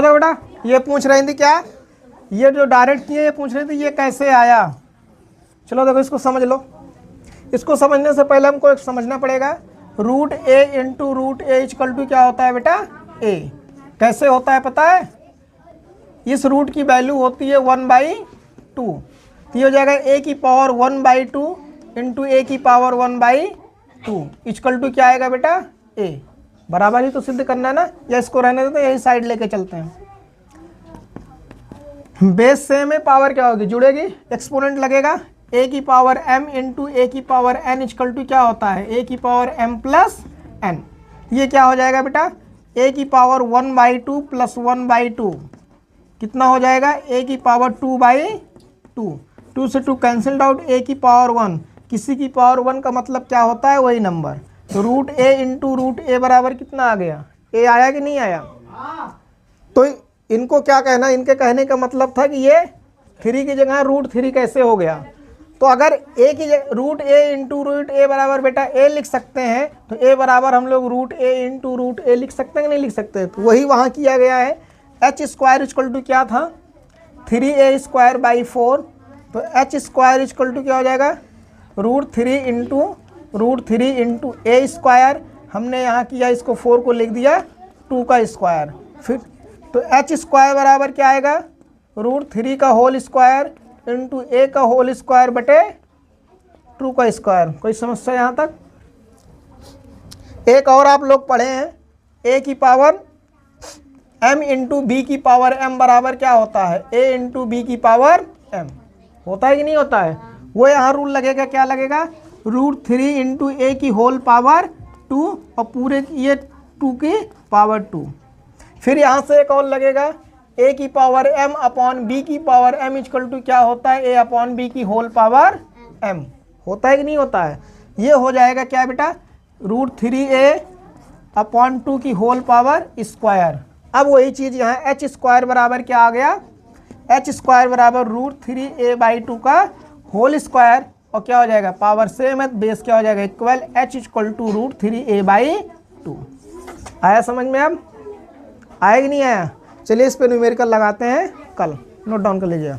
तो बेटा ये पूछ रही थी क्या, ये जो डायरेक्ट किए ये पूछ रही थी ये कैसे आया। चलो देखो इसको समझ लो। इसको समझने से पहले हमको एक समझना पड़ेगा, root a into root a equal to क्या होता है बेटा, ए। कैसे होता है पता है, इस रूट की वैल्यू होती है 1/2, तो ये हो जाएगा ए की पावर 1/2 इंटू ए की पावर 1/2 इक्वल टू क्या आएगा बेटा, ए। बराबर ही तो सिद्ध करना है ना, या इसको रहने देते यही साइड लेके चलते हैं। बेस सेम है, पावर क्या होगी, जुड़ेगी, एक्सपोनेंट लगेगा, ए की पावर m इंटू ए की पावर n इक्वल टू क्या होता है, ए की पावर m प्लस n। ये क्या हो जाएगा बेटा, ए की पावर 1/2 प्लस 1/2 कितना हो जाएगा, ए की पावर 2/2। 2 से 2 कैंसिल्ड आउट, ए की पावर 1, किसी की पावर 1 का मतलब क्या होता है, वही नंबर। तो रूट ए इंटू रूट ए बराबर कितना आ गया, ए आया कि नहीं आया। तो इनको क्या कहना, इनके कहने का मतलब था कि ये 3 की जगह रूट 3 कैसे हो गया। तो अगर ए की रूट ए इंटू रूट ए बराबर बेटा ए लिख सकते हैं, तो ए बराबर हम लोग रूट ए इंटू रूट ए लिख सकते हैं कि नहीं लिख सकते। तो वही वहाँ किया गया है। एच स्क्वायर इक्वल टू क्या था, 3a² 4। तो एच स्क्वायर इक्वल टू क्या हो जाएगा, रूट 3 इंटू ए स्क्वायर। हमने यहाँ किया इसको 4 को लिख दिया 2 का स्क्वायर। फिर तो एच स्क्वायर बराबर क्या आएगा, रूट 3 का होल स्क्वायर इंटू ए का होल स्क्वायर बटे 2 का स्क्वायर। कोई समस्या यहाँ तक। एक और आप लोग पढ़े हैं, ए की पावर m इंटू बी की पावर m बराबर क्या होता है, a इंटू बी की पावर m। होता है कि नहीं होता है। वो यहाँ रूल लगेगा, क्या लगेगा, रूट 3 इंटू ए की होल पावर 2 और पूरे ये 2 की पावर 2। फिर यहाँ से एक और लगेगा, a की पावर m अपॉन b की पावर m इक्वल टू क्या होता है, a अपॉन b की होल पावर m। होता है कि नहीं होता है। ये हो जाएगा क्या बेटा, रूट 3a अपॉन 2 की होल पावर स्क्वायर। अब वही चीज़ यहाँ एच स्क्वायर बराबर क्या आ गया, एच स्क्वायर बराबर रूट 3a/2 का होल स्क्वायर और क्या हो जाएगा, पावर सेम है, बेस क्या हो जाएगा equal, h equal to root 3a/2। आया समझ में। अब आया कि नहीं आया। चलिए इस पे न्यूमेरिकल लगाते हैं कल, नोट डाउन कर लीजिए।